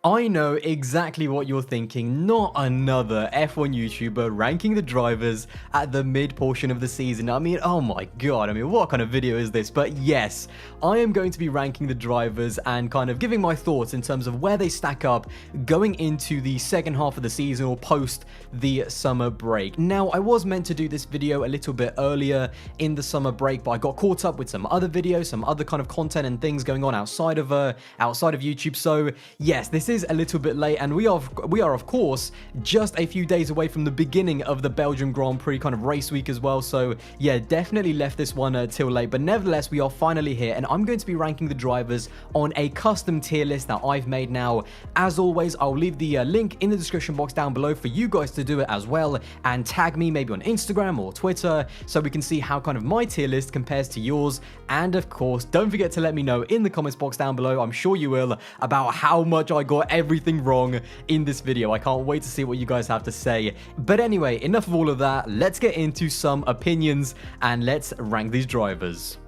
I know exactly what you're thinking, not another F1 YouTuber ranking the drivers at the mid portion of the season. I mean, oh my god, I mean, what kind of video is this? But yes, I am going to be ranking the drivers and kind of giving my thoughts in terms of where they stack up going into the second half of the season or post the summer break. Now, I was meant to do this video a little bit earlier in the summer break, but I got caught up with some other videos, some other kind of content and things going on outside of YouTube. So yes, this is a little bit late, and we are of course just a few days away from the beginning of the Belgium Grand Prix kind of race week as well. So yeah, definitely left this one till late, but nevertheless we are finally here, and I'm going to be ranking the drivers on a custom tier list that I've made. Now, as always, I'll leave the link in the description box down below for you guys to do it as well, and tag me maybe on Instagram or Twitter so we can see how kind of my tier list compares to yours. And of course, don't forget to let me know in the comments box down below, I'm sure you will, about how much I got everything wrong in this video. I can't wait to see what you guys have to say. But anyway, enough of all of that. Let's get into some opinions and let's rank these drivers.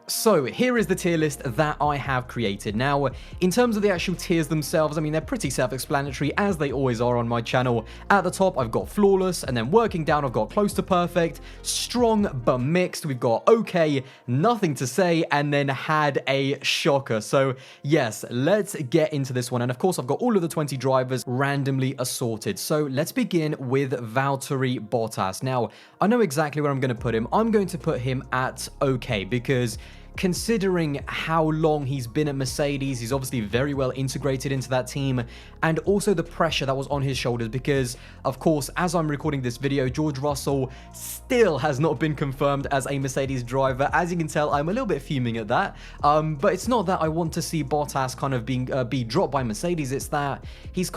So here is the tier list that I have created. Now, in terms of the actual tiers themselves, I mean, they're pretty self-explanatory, as they always are on my channel. At the top, I've got flawless, and then working down, I've got close to perfect, strong but mixed, we've got okay, nothing to say, and then had a shocker. So yes, let's get into this one. And of course, I've got all of the 20 drivers randomly assorted. So let's begin with Valtteri Bottas. Now, I know exactly where I'm going to put him. I'm going to put him at okay, because considering how long he's been at Mercedes, he's obviously very well integrated into that team, and also the pressure that was on his shoulders because, of course, as I'm recording this video, George Russell still has not been confirmed as a Mercedes driver. As you can tell, I'm a little bit fuming at that, but it's not that I want to see Bottas kind of be dropped by Mercedes. It's that he's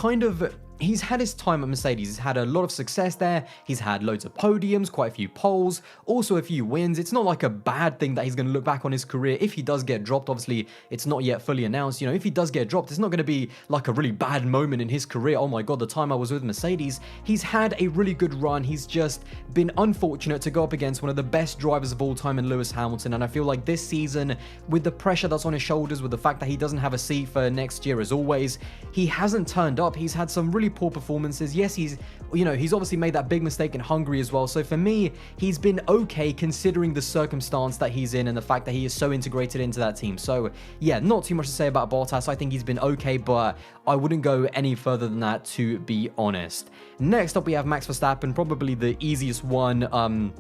had his time at Mercedes. He's had a lot of success there. He's had loads of podiums, quite a few poles, also a few wins. It's not like a bad thing that he's going to look back on his career if he does get dropped. Obviously, it's not yet fully announced. You know, if he does get dropped, it's not going to be like a really bad moment in his career. Oh my God, the time I was with Mercedes. He's had a really good run. He's just been unfortunate to go up against one of the best drivers of all time in Lewis Hamilton. And I feel like this season, with the pressure that's on his shoulders, with the fact that he doesn't have a seat for next year as always, he hasn't turned up. He's had some really poor performances. Yes, he's obviously made that big mistake in Hungary as well. So for me, he's been okay considering the circumstance that he's in and the fact that he is so integrated into that team. So yeah, not too much to say about Bottas. I think he's been okay, but I wouldn't go any further than that, to be honest. Next up, we have Max Verstappen, probably the easiest one on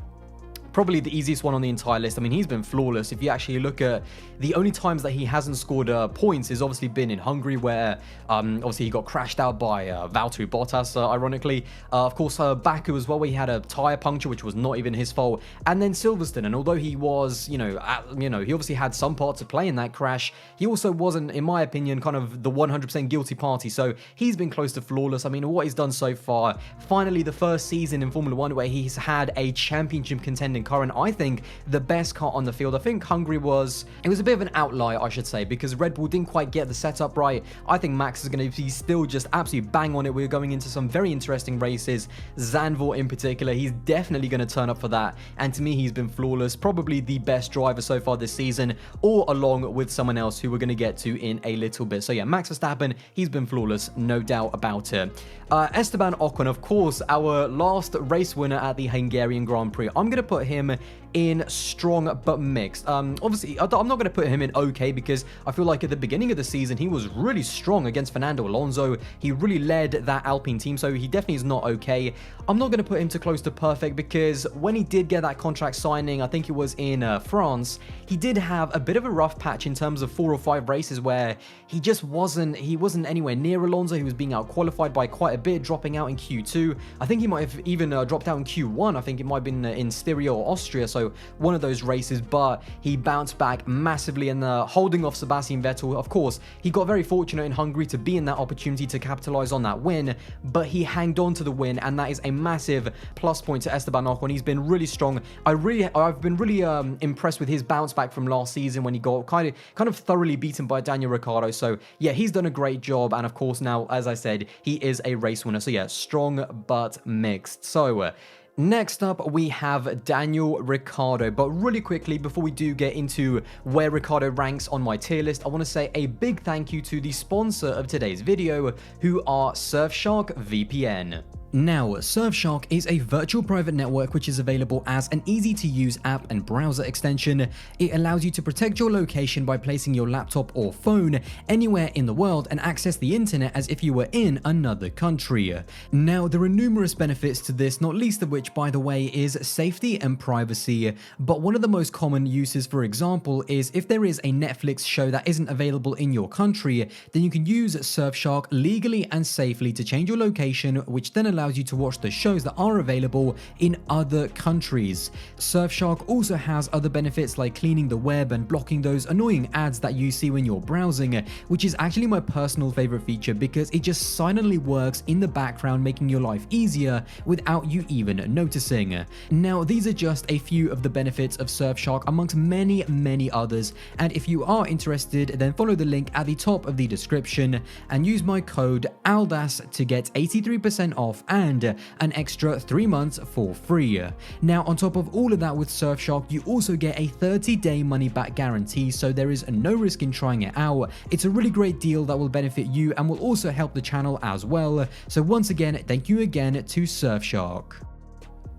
the entire list. I mean, he's been flawless. If you actually look at the only times that he hasn't scored points is obviously been in Hungary, where obviously he got crashed out by Valtteri Bottas, ironically. Of course, Baku as well, where he had a tyre puncture, which was not even his fault. And then Silverstone, and although he was, he obviously had some part to play in that crash, he also wasn't, in my opinion, kind of the 100% guilty party. So he's been close to flawless. I mean, what he's done so far, finally the first season in Formula 1 where he's had a championship contending car, and I think the best car on the field. I think Hungary was a bit of an outlier, I should say, because Red Bull didn't quite get the setup right. I think Max is going to be still just absolutely bang on it. We're going into some very interesting races. Zandvoort in particular, he's definitely going to turn up for that, and to me, he's been flawless, probably the best driver so far this season, or along with someone else who we're going to get to in a little bit. So yeah, Max Verstappen, he's been flawless, no doubt about it. Esteban Ocon, of course, our last race winner at the Hungarian Grand Prix. I'm going to put him in strong but mixed. Obviously, I'm not going to put him in okay, because I feel like at the beginning of the season, he was really strong against Fernando Alonso. He really led that Alpine team, so he definitely is not okay. I'm not going to put him too close to perfect, because when he did get that contract signing, I think it was in France, he did have a bit of a rough patch in terms of 4 or 5 races where he just wasn't anywhere near Alonso. He was being out-qualified by quite a bit, dropping out in Q2. I think he might have even dropped out in Q1. I think it might have been in Styria or Austria, so one of those races, but he bounced back massively and holding off Sebastian Vettel. Of course, he got very fortunate in Hungary to be in that opportunity to capitalize on that win, but he hanged on to the win, and that is a massive plus point to Esteban Ocon. He's been really strong. I've been really impressed with his bounce back from last season when he got kind of thoroughly beaten by Daniel Ricciardo. So yeah, he's done a great job, and of course now, as I said, he is a race winner. So yeah, strong but mixed. So Next up, we have Daniel Ricciardo, but really quickly, before we do get into where Ricciardo ranks on my tier list, I want to say a big thank you to the sponsor of today's video, who are Surfshark VPN. Now, Surfshark is a virtual private network which is available as an easy-to-use app and browser extension. It allows you to protect your location by placing your laptop or phone anywhere in the world and access the internet as if you were in another country. Now, there are numerous benefits to this, not least of which, by the way, is safety and privacy. But one of the most common uses, for example, is if there is a Netflix show that isn't available in your country, then you can use Surfshark legally and safely to change your location, which then allows you to watch the shows that are available in other countries. Surfshark also has other benefits like cleaning the web and blocking those annoying ads that you see when you're browsing, which is actually my personal favorite feature because it just silently works in the background, making your life easier without you even noticing. Now, these are just a few of the benefits of Surfshark amongst many others, and if you are interested, then follow the link at the top of the description and use my code ALDAS to get 83% off and an extra 3 months for free. Now, on top of all of that, with Surfshark, you also get a 30-day money-back guarantee, so there is no risk in trying it out. It's a really great deal that will benefit you and will also help the channel as well. So once again, thank you again to Surfshark.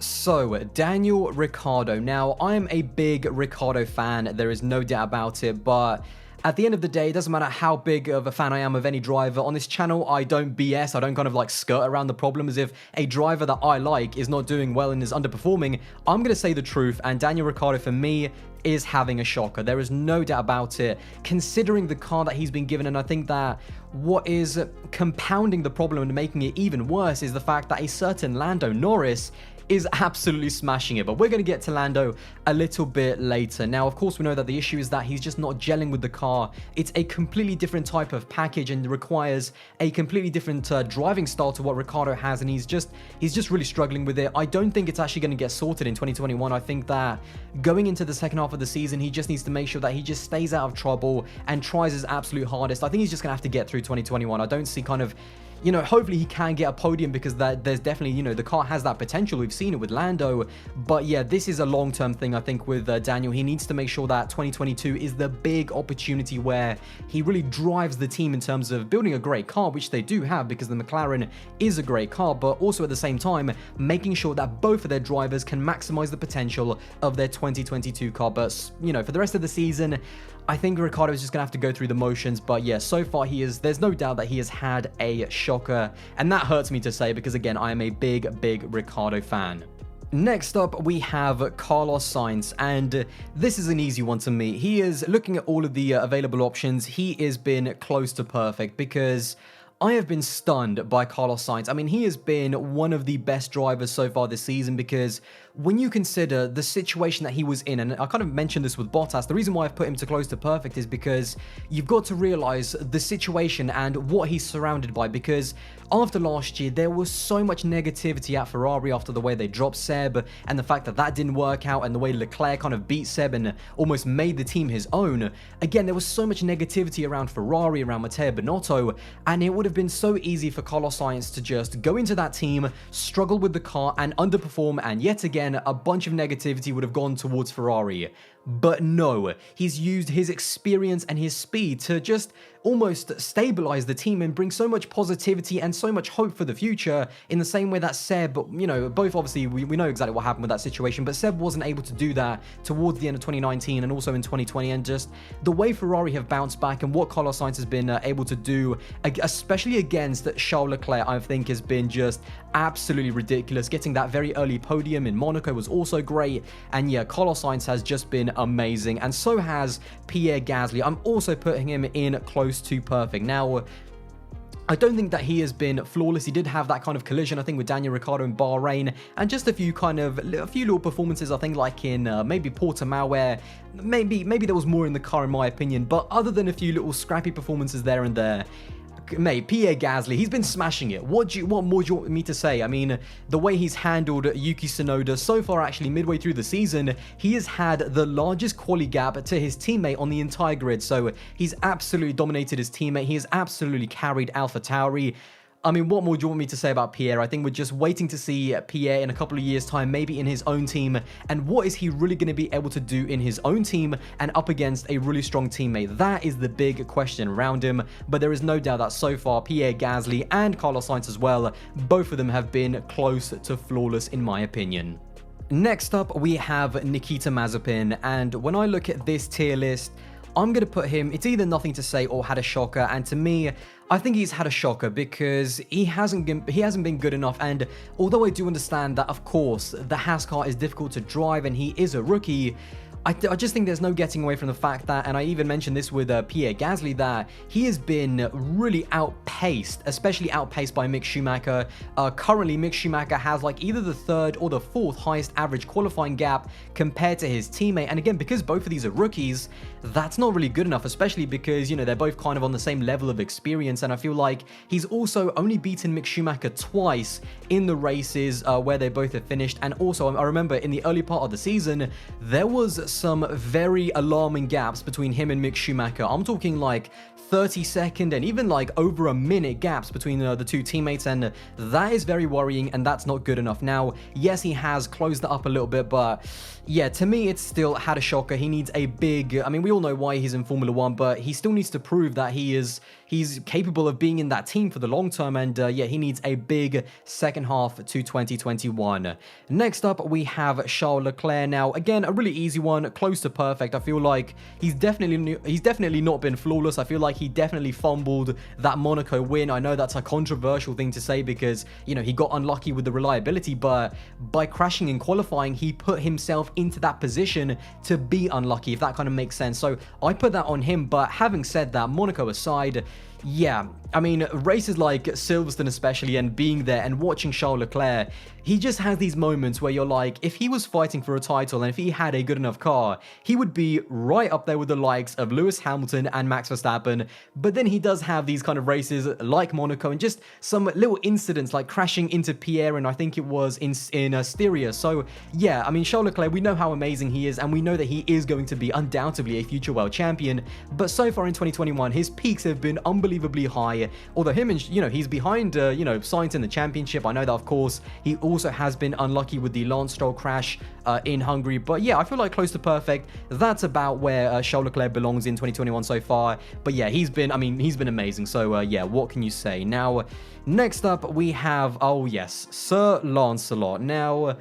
So, Daniel Ricciardo. Now, I am a big Ricciardo fan, there is no doubt about it, but at the end of the day, it doesn't matter how big of a fan I am of any driver. On this channel, I don't BS, I don't kind of like skirt around the problem as if a driver that I like is not doing well and is underperforming. I'm going to say the truth, and Daniel Ricciardo for me is having a shocker. There is no doubt about it, considering the car that he's been given, and I think that what is compounding the problem and making it even worse is the fact that a certain Lando Norris is absolutely smashing it, but we're going to get to Lando a little bit later. Now, of course, we know that the issue is that he's just not gelling with the car. It's a completely different type of package and requires a completely different driving style to what Ricciardo has, and he's just really struggling with it. I don't think it's actually going to get sorted in 2021. I think that going into the second half of the season, he just needs to make sure that he just stays out of trouble and tries his absolute hardest. I think he's just going to have to get through 2021. I don't see kind of, you know, hopefully he can get a podium because there's definitely, you know, the car has that potential. We've seen it with Lando. But yeah, this is a long-term thing, I think, with Daniel. He needs to make sure that 2022 is the big opportunity where he really drives the team in terms of building a great car, which they do have because the McLaren is a great car, but also at the same time, making sure that both of their drivers can maximize the potential of their 2022 car. But, you know, for the rest of the season, I think Ricciardo is just going to have to go through the motions, but yeah, so far there's no doubt that he has had a shocker, and that hurts me to say because, again, I am a big Ricciardo fan. Next up, we have Carlos Sainz, and this is an easy one to me. He is looking at all of the available options. He has been close to perfect because I have been stunned by Carlos Sainz. I mean, he has been one of the best drivers so far this season because when you consider the situation that he was in, and I kind of mentioned this with Bottas, the reason why I've put him to close to perfect is because you've got to realize the situation and what he's surrounded by, because after last year, there was so much negativity at Ferrari after the way they dropped Seb and the fact that that didn't work out and the way Leclerc kind of beat Seb and almost made the team his own. Again, there was so much negativity around Ferrari, around Matteo Binotto, and it would have been so easy for Carlos Sainz to just go into that team, struggle with the car and underperform, and yet again, a bunch of negativity would have gone towards Ferrari. But no, he's used his experience and his speed to just almost stabilize the team and bring so much positivity and so much hope for the future, in the same way that Seb, you know, both obviously we know exactly what happened with that situation, but Seb wasn't able to do that towards the end of 2019 and also in 2020, and just the way Ferrari have bounced back and what Carlos Sainz has been able to do, especially against Charles Leclerc, I think has been just absolutely ridiculous. Getting that very early podium in Monaco was also great, and yeah, Carlos Sainz has just been amazing, and so has Pierre Gasly. I'm also putting him in close to perfect. Now, I don't think that he has been flawless. He did have that kind of collision, I think, with Daniel Ricciardo in Bahrain, and just a few little performances, I think, like in maybe Portimao, where maybe there was more in the car, in my opinion. But other than a few little scrappy performances there and there, mate, Pierre Gasly, he's been smashing it. What more do you want me to say? I mean, the way he's handled Yuki Tsunoda so far, actually, midway through the season, he has had the largest quali gap to his teammate on the entire grid. So he's absolutely dominated his teammate. He has absolutely carried AlphaTauri. I mean, what more do you want me to say about Pierre? I think we're just waiting to see Pierre in a couple of years' time, maybe in his own team, and what is he really going to be able to do in his own team and up against a really strong teammate? That is the big question around him, but there is no doubt that so far, Pierre Gasly and Carlos Sainz as well, both of them have been close to flawless in my opinion. Next up, we have Nikita Mazepin, and when I look at this tier list, I'm going to put him, it's either nothing to say or had a shocker, and to me, I think he's had a shocker because he hasn't been good enough, and although I do understand that, of course, the Haas car is difficult to drive and he is a rookie, I just think there's no getting away from the fact that, and I even mentioned this with Pierre Gasly, that he has been really outpaced, especially outpaced by Mick Schumacher. Currently, Mick Schumacher has like either the third or the fourth highest average qualifying gap compared to his teammate. And again, because both of these are rookies, that's not really good enough, especially because, you know, they're both kind of on the same level of experience. And I feel like he's also only beaten Mick Schumacher twice in the races where they both have finished. And also, I remember in the early part of the season, there was some very alarming gaps between him and Mick Schumacher. I'm talking like 30-second and even like over a minute gaps between the two teammates, and that is very worrying, and that's not good enough. Now, yes, he has closed that up a little bit, but yeah, to me, it's still had a shocker. He needs a big, I mean, we all know why he's in Formula 1, but he still needs to prove that he's capable of being in that team for the long term, and yeah, he needs a big second half to 2021. Next up, we have Charles Leclerc. Now, again, a really easy one, close to perfect. I feel like he's definitely not been flawless. I feel like he definitely fumbled that Monaco win. I know that's a controversial thing to say because, you know, he got unlucky with the reliability, but by crashing in qualifying, he put himself into that position to be unlucky, if that kind of makes sense. So I put that on him, but having said that, Monaco aside, yeah, I mean, races like Silverstone especially, and being there and watching Charles Leclerc, he just has these moments where you're like, if he was fighting for a title and if he had a good enough car, he would be right up there with the likes of Lewis Hamilton and Max Verstappen. But then he does have these kind of races like Monaco and just some little incidents like crashing into Pierre, and I think it was in Styria. So yeah, I mean, Charles Leclerc, we know how amazing he is, and we know that he is going to be undoubtedly a future world champion. But so far in 2021, his peaks have been unbelievably high. Although him and, you know, he's behind, you know, Sainz in the championship. I know that, of course, he also has been unlucky with the Lance Stroll crash in Hungary. But yeah, I feel like close to perfect. That's about where Charles Leclerc belongs in 2021 so far. But yeah, he's been amazing. So yeah, what can you say? Now, next up, we have, oh yes, Sir Lancelot. Now,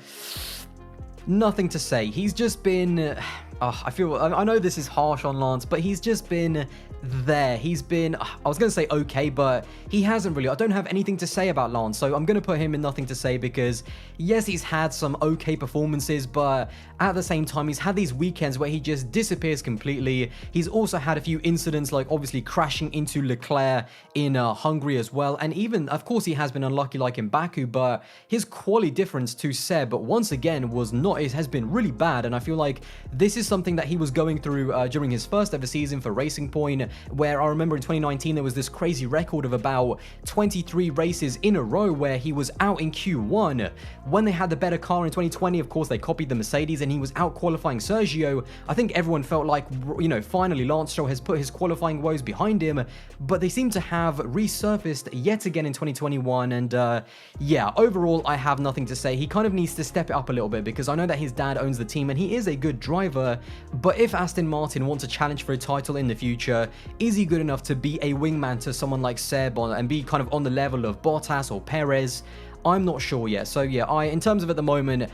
nothing to say. He's just been... I know this is harsh on Lance, but he's just been there. He's been, I was going to say okay, but he hasn't really. I don't have anything to say about Lance, so I'm going to put him in nothing to say because, yes, he's had some okay performances, but at the same time, he's had these weekends where he just disappears completely. He's also had a few incidents, like obviously crashing into Leclerc in Hungary as well, and even, of course, he has been unlucky like in Baku, but his quality difference to Seb, once again, has been really bad, and I feel like this is something that he was going through during his first ever season for Racing Point, where I remember in 2019 there was this crazy record of about 23 races in a row where he was out in Q1. When they had the better car in 2020, of course, they copied the Mercedes and he was out qualifying Sergio. I think everyone felt like, you know, finally Lance Stroll has put his qualifying woes behind him, but they seem to have resurfaced yet again in 2021, and yeah, overall, I have nothing to say. He kind of needs to step it up a little bit because I know that his dad owns the team and he is a good driver, but if Aston Martin wants to challenge for a title in the future, is he good enough to be a wingman to someone like Seb and be kind of on the level of Bottas or Perez? I'm not sure yet. So yeah, in terms of at the moment,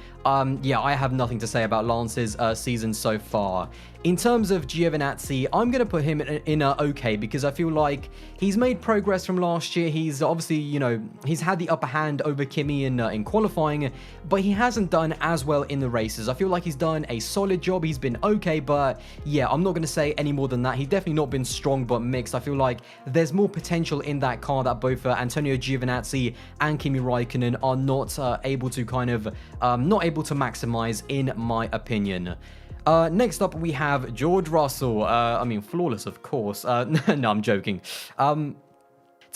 yeah, I have nothing to say about Lance's season so far. In terms of Giovinazzi, I'm going to put him in okay because I feel like he's made progress from last year. He's obviously, you know, he's had the upper hand over Kimi in qualifying, but he hasn't done as well in the races. I feel like he's done a solid job. He's been okay, but yeah, I'm not going to say any more than that. He's definitely not been strong, but mixed. I feel like there's more potential in that car that both Antonio Giovinazzi and Kimi Raikkonen are not able to kind of, not able to maximize, in my opinion. Next up, we have George Russell. I mean, flawless, of course. No, I'm joking. To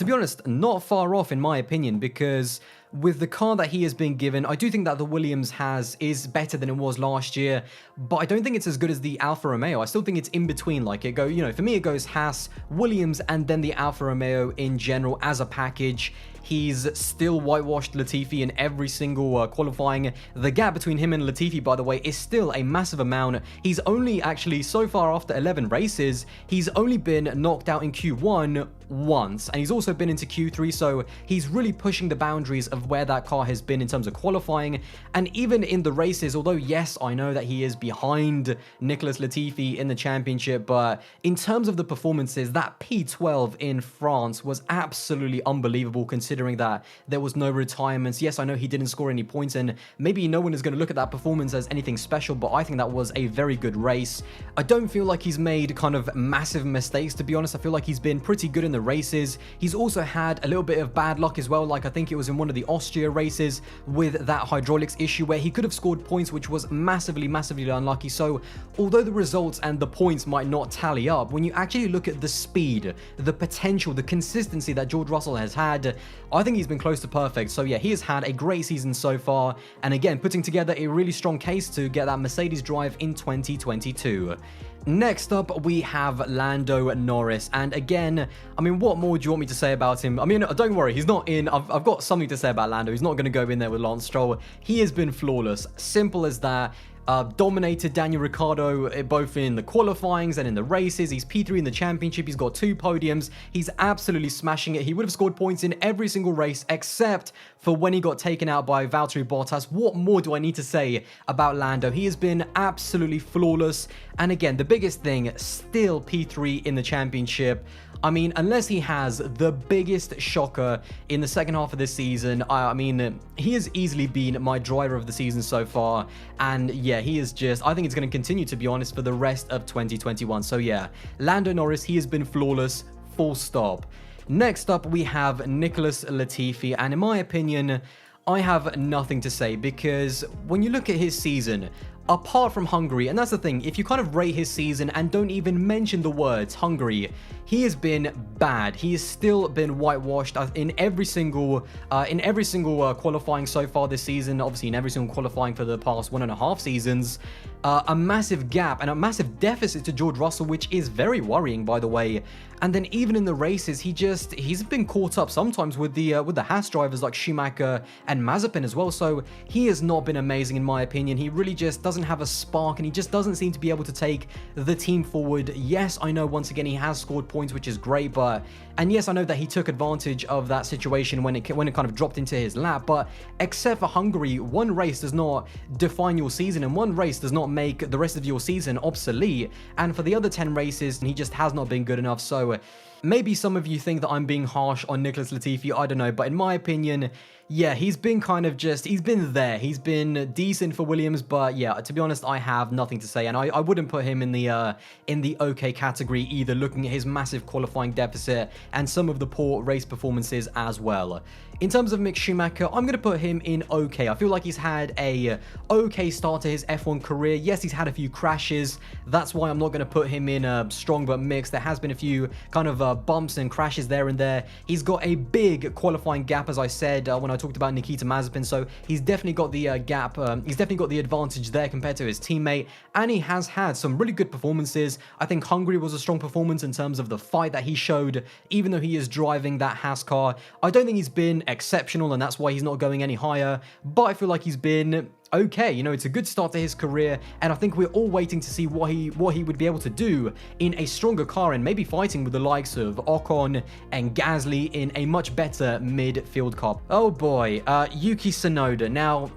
be honest, not far off in my opinion, because with the car that he has been given, I do think that the Williams is better than it was last year, but I don't think it's as good as the Alfa Romeo. I still think it's in between. Like, for me, it goes Haas, Williams, and then the Alfa Romeo in general as a package. He's still whitewashed Latifi in every single qualifying. The gap between him and Latifi, by the way, is still a massive amount. He's only actually, so far after 11 races, he's only been knocked out in Q1 once, and he's also been into Q3, so he's really pushing the boundaries of where that car has been in terms of qualifying. And even in the races, although yes, I know that he is behind Nicholas Latifi in the championship, but in terms of the performances, that P12 in France was absolutely unbelievable, considering that there was no retirements. Yes, I know he didn't score any points, and maybe no one is going to look at that performance as anything special, but I think that was a very good race. I don't feel like he's made kind of massive mistakes, to be honest. I feel like he's been pretty good in the races. He's also had a little bit of bad luck as well, like I think it was in one of the Austria races with that hydraulics issue where he could have scored points, which was massively unlucky. So although the results and the points might not tally up, when you actually look at the speed, the potential, the consistency that George Russell has had, I think he's been close to perfect. So yeah, he has had a great season so far, and again, putting together a really strong case to get that Mercedes drive in 2022. Next up, we have Lando Norris, and again, I mean, what more do you want me to say about him? I mean, don't worry, he's not in. I've got something to say about Lando. He's not going to go in there with Lance Stroll. He has been flawless, simple as that. Dominated Daniel Ricciardo both in the qualifyings and in the races. He's P3 in the championship. He's got 2 podiums. He's absolutely smashing it. He would have scored points in every single race except for when he got taken out by Valtteri Bottas. What more do I need to say about Lando? He has been absolutely flawless. And again, the biggest thing, still P3 in the championship. I mean, unless he has the biggest shocker in the second half of this season, I mean, he has easily been my driver of the season so far. And yeah, he is just, I think it's going to continue, to be honest, for the rest of 2021. So yeah, Lando Norris, he has been flawless, full stop. Next up, we have Nicholas Latifi. And in my opinion, I have nothing to say, because when you look at his season, apart from Hungary, and that's the thing, if you kind of rate his season and don't even mention the words Hungary, he has been bad. He has still been whitewashed in every single qualifying so far this season. Obviously, in every single qualifying for the past 1.5 seasons. A massive gap and a massive deficit to George Russell, which is very worrying, by the way. And then even in the races, he's been caught up sometimes with the Haas drivers like Schumacher and Mazepin as well. So he has not been amazing, in my opinion. He really just doesn't have a spark, and he just doesn't seem to be able to take the team forward. Yes, I know once again he has scored points, which is great, and yes, I know that he took advantage of that situation when it kind of dropped into his lap, but except for Hungary, one race does not define your season, and one race does not make the rest of your season obsolete. And for the other 10 races, he just has not been good enough. So maybe some of you think that I'm being harsh on Nicholas Latifi, I don't know, but in my opinion, yeah, he's been kind of he's been there. He's been decent for Williams, but yeah, to be honest, I have nothing to say, and I wouldn't put him in the okay category either, looking at his massive qualifying deficit and some of the poor race performances as well. In terms of Mick Schumacher, I'm going to put him in okay. I feel like he's had a okay start to his F1 career. Yes, he's had a few crashes. That's why I'm not going to put him in strong but mixed. There has been a few kind of bumps and crashes there and there. He's got a big qualifying gap, as I said when I talked about Nikita Mazepin, so he's definitely got the gap. He's definitely got the advantage there compared to his teammate, and he has had some really good performances. I think Hungary was a strong performance in terms of the fight that he showed, even though he is driving that Haas car. I don't think he's been exceptional, and that's why he's not going any higher, but I feel like he's been okay. You know, it's a good start to his career, and I think we're all waiting to see what he would be able to do in a stronger car, and maybe fighting with the likes of Ocon and Gasly in a much better midfield car. Oh boy, Yuki Tsunoda. Now,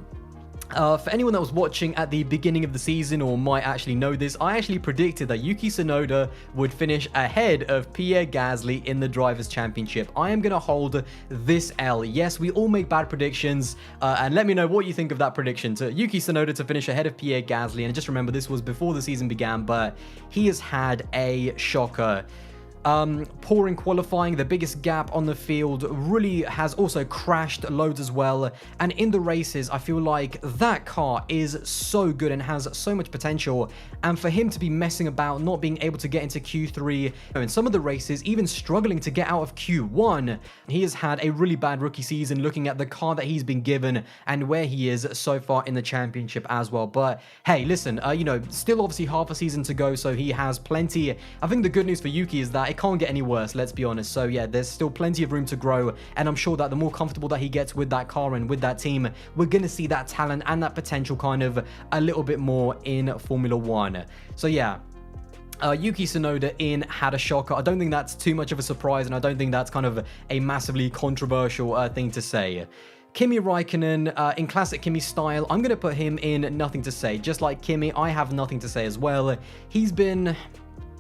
for anyone that was watching at the beginning of the season or might actually know this, I actually predicted that Yuki Tsunoda would finish ahead of Pierre Gasly in the Drivers' Championship. I am going to hold this L. Yes, we all make bad predictions, and let me know what you think of that prediction. To Yuki Tsunoda to finish ahead of Pierre Gasly, and just remember this was before the season began, but he has had a shocker. Poor in qualifying, the biggest gap on the field, really has also crashed loads as well. And in the races, I feel like that car is so good and has so much potential. And for him to be messing about, not being able to get into Q3, in some of the races, even struggling to get out of Q1, he has had a really bad rookie season looking at the car that he's been given and where he is so far in the championship as well. But hey, listen, you know, still obviously half a season to go, so he has plenty. I think the good news for Yuki is that it can't get any worse, let's be honest. So yeah, there's still plenty of room to grow, and I'm sure that the more comfortable that he gets with that car and with that team, we're going to see that talent and that potential kind of a little bit more in Formula 1. So yeah, Yuki Tsunoda in had a shocker. I don't think that's too much of a surprise, and I don't think that's kind of a massively controversial thing to say. Kimi Raikkonen, in classic Kimi style, I'm going to put him in nothing to say. Just like Kimi, I have nothing to say as well. He's been...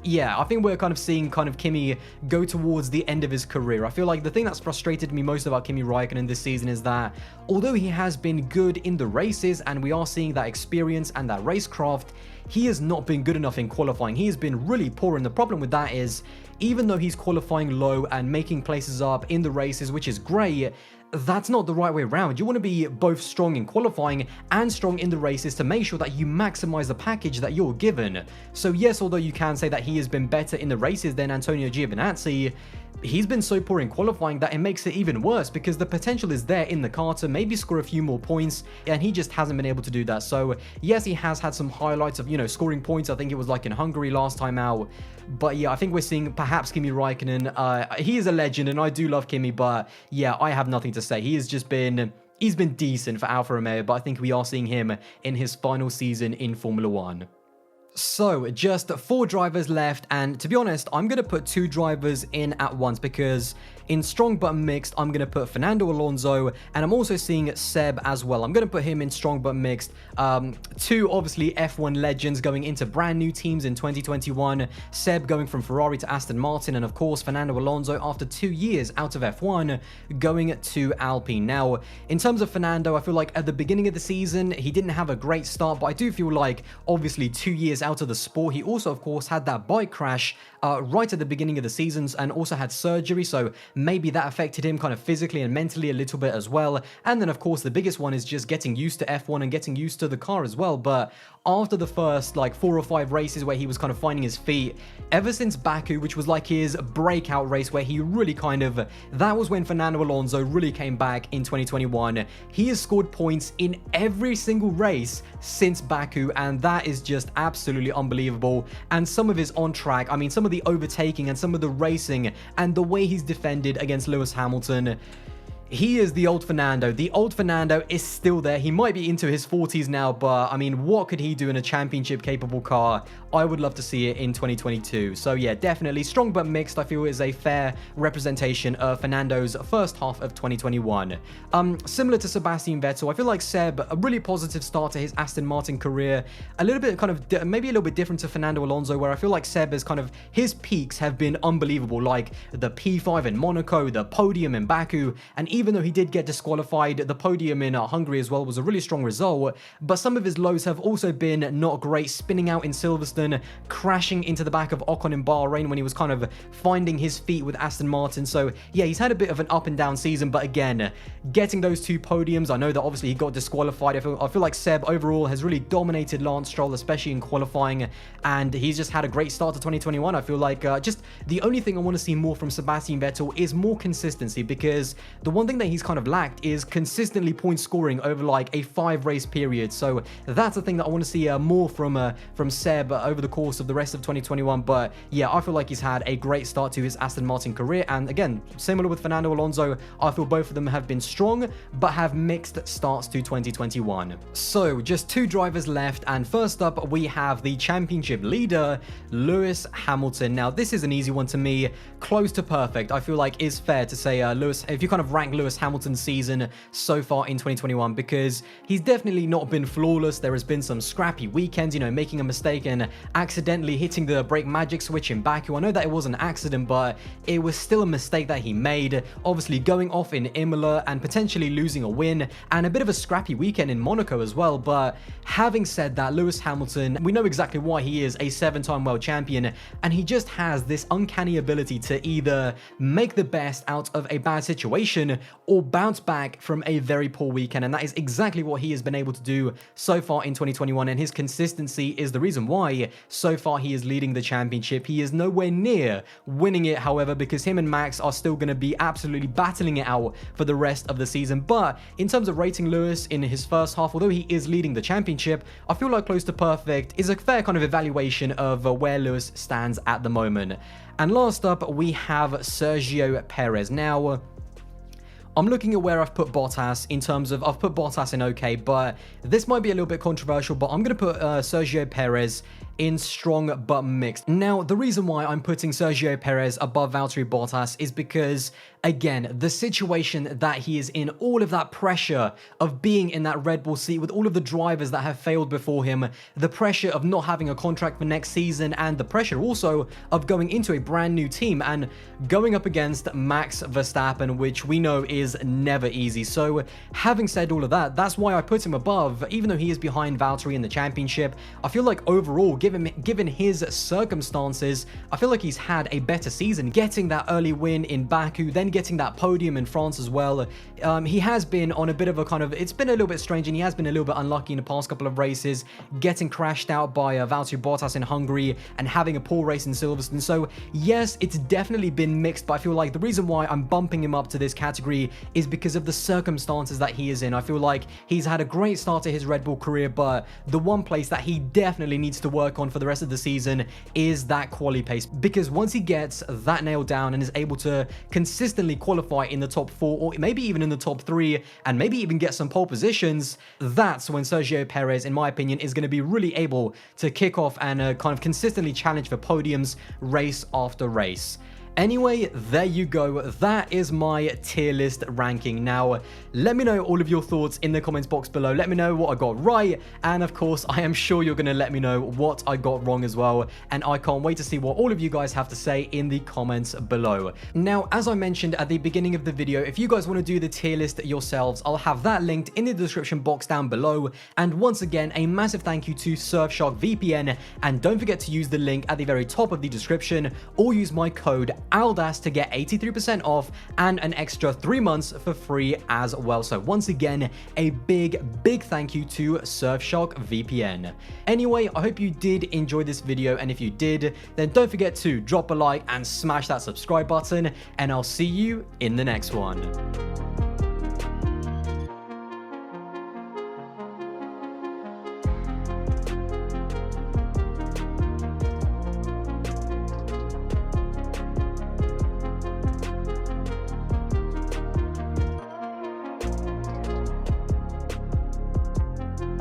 yeah, I think we're kind of seeing Kimi go towards the end of his career. I feel like the thing that's frustrated me most about Kimi Raikkonen this season is that although he has been good in the races and we are seeing that experience and that racecraft, he has not been good enough in qualifying. He has been really poor, and the problem with that is even though he's qualifying low and making places up in the races, which is great, that's not the right way around. You want to be both strong in qualifying and strong in the races to make sure that you maximize the package that you're given. So yes, although you can say that he has been better in the races than Antonio Giovinazzi, he's been so poor in qualifying that it makes it even worse, because the potential is there in the car to maybe score a few more points, and he just hasn't been able to do that. So yes, he has had some highlights of, you know, scoring points. I think it was like in Hungary last time out. But yeah, I think we're seeing perhaps Kimi Raikkonen. He is a legend, and I do love Kimi, but yeah, I have nothing to say. He's been decent for Alfa Romeo, but I think we are seeing him in his final season in Formula 1. So, just 4 drivers left, and to be honest, I'm going to put 2 drivers in at once, because in strong but mixed, I'm going to put Fernando Alonso, and I'm also seeing Seb as well. I'm going to put him in strong but mixed. 2 obviously F1 legends going into brand new teams in 2021. Seb going from Ferrari to Aston Martin, and of course Fernando Alonso after 2 years out of F1 going to Alpine. Now, in terms of Fernando, I feel like at the beginning of the season, he didn't have a great start, but I do feel like obviously 2 years out of the sport, he also of course had that bike crash right at the beginning of the seasons, and also had surgery, so maybe that affected him kind of physically and mentally a little bit as well. And then of course the biggest one is just getting used to F1 and getting used to the car as well. But after the first like 4 or 5 races where he was kind of finding his feet, ever since Baku, which was like his breakout race where he really that was when Fernando Alonso really came back in 2021. He has scored points in every single race since Baku, and that is just absolutely unbelievable. And some of his on track, I mean, some of the overtaking and some of the racing and the way he's defended against Lewis Hamilton, he is the old Fernando. The old Fernando is still there. He might be into his 40s now, but I mean, what could he do in a championship capable car? I would love to see it in 2022. So yeah, definitely strong but mixed, I feel, is a fair representation of Fernando's first half of 2021. Similar to Sebastian Vettel, I feel like Seb, a really positive start to his Aston Martin career. A little bit kind of, maybe a little bit different to Fernando Alonso, where I feel like Seb is kind of, his peaks have been unbelievable, like the P5 in Monaco, the podium in Baku, and even though he did get disqualified, the podium in Hungary as well was a really strong result, but some of his lows have also been not great, spinning out in Silverstone, crashing into the back of Ocon in Bahrain when he was kind of finding his feet with Aston Martin. So yeah, he's had a bit of an up and down season, but again, getting those 2 podiums, I know that obviously he got disqualified. I feel like Seb overall has really dominated Lance Stroll, especially in qualifying, and he's just had a great start to 2021. I feel like just the only thing I want to see more from Sebastian Vettel is more consistency, because the one thing that he's kind of lacked is consistently point scoring over like a 5 race period. So that's the thing that I want to see more from Seb over the course of the rest of 2021. But yeah, I feel like he's had a great start to his Aston Martin career, and again, similar with Fernando Alonso, I feel both of them have been strong but have mixed starts to 2021. So just 2 drivers left, and first up we have the championship leader, Lewis Hamilton. Now this is an easy one to me, close to perfect. I feel like it's fair to say Lewis, if you kind of rank Lewis Hamilton's season so far in 2021, because he's definitely not been flawless. There has been some scrappy weekends, you know, making a mistake and accidentally hitting the brake magic switch in Baku. I know that it was an accident, but it was still a mistake that he made. Obviously going off in Imola and potentially losing a win and a bit of a scrappy weekend in Monaco as well. But having said that, Lewis Hamilton, we know exactly why he is a 7-time world champion, and he just has this uncanny ability to either make the best out of a bad situation or bounce back from a very poor weekend, and that is exactly what he has been able to do so far in 2021, and his consistency is the reason why so far he is leading the championship. He is nowhere near winning it, however, because him and Max are still going to be absolutely battling it out for the rest of the season. But in terms of rating Lewis in his first half, although he is leading the championship, I feel like close to perfect is a fair kind of evaluation of where Lewis stands at the moment. And last up, we have Sergio Perez. Now, I'm looking at where I've put Bottas in terms of, I've put Bottas in okay, but this might be a little bit controversial, but I'm going to put Sergio Perez in strong but mixed. Now, the reason why I'm putting Sergio Perez above Valtteri Bottas is because, again, the situation that he is in, all of that pressure of being in that Red Bull seat with all of the drivers that have failed before him, the pressure of not having a contract for next season, and the pressure also of going into a brand new team and going up against Max Verstappen, which we know is never easy. So having said all of that, that's why I put him above, even though he is behind Valtteri in the championship. I feel like overall, given his circumstances, I feel like he's had a better season, getting that early win in Baku, then getting that podium in France as well. He has been on a bit of a kind of, it's been a little bit strange, and he has been a little bit unlucky in the past couple of races, getting crashed out by Valtteri Bottas in Hungary and having a poor race in Silverstone. So yes, it's definitely been mixed, but I feel like the reason why I'm bumping him up to this category is because of the circumstances that he is in. I feel like he's had a great start to his Red Bull career, but the one place that he definitely needs to work on for the rest of the season is that quali pace, because once he gets that nailed down and is able to consistently qualify in the top 4 or maybe even in the top 3 and maybe even get some pole positions, that's when Sergio Perez, in my opinion, is going to be really able to kick off and kind of consistently challenge for podiums race after race. Anyway, there you go. That is my tier list ranking. Now, let me know all of your thoughts in the comments box below. Let me know what I got right. And of course, I am sure you're going to let me know what I got wrong as well. And I can't wait to see what all of you guys have to say in the comments below. Now, as I mentioned at the beginning of the video, if you guys want to do the tier list yourselves, I'll have that linked in the description box down below. And once again, a massive thank you to Surfshark VPN. And don't forget to use the link at the very top of the description, or use my code Aldas to get 83% off and an extra 3 months for free as well. So once again, a big thank you to Surfshark VPN. Anyway, I hope you did enjoy this video, and if you did, then don't forget to drop a like and smash that subscribe button, and I'll see you in the next one.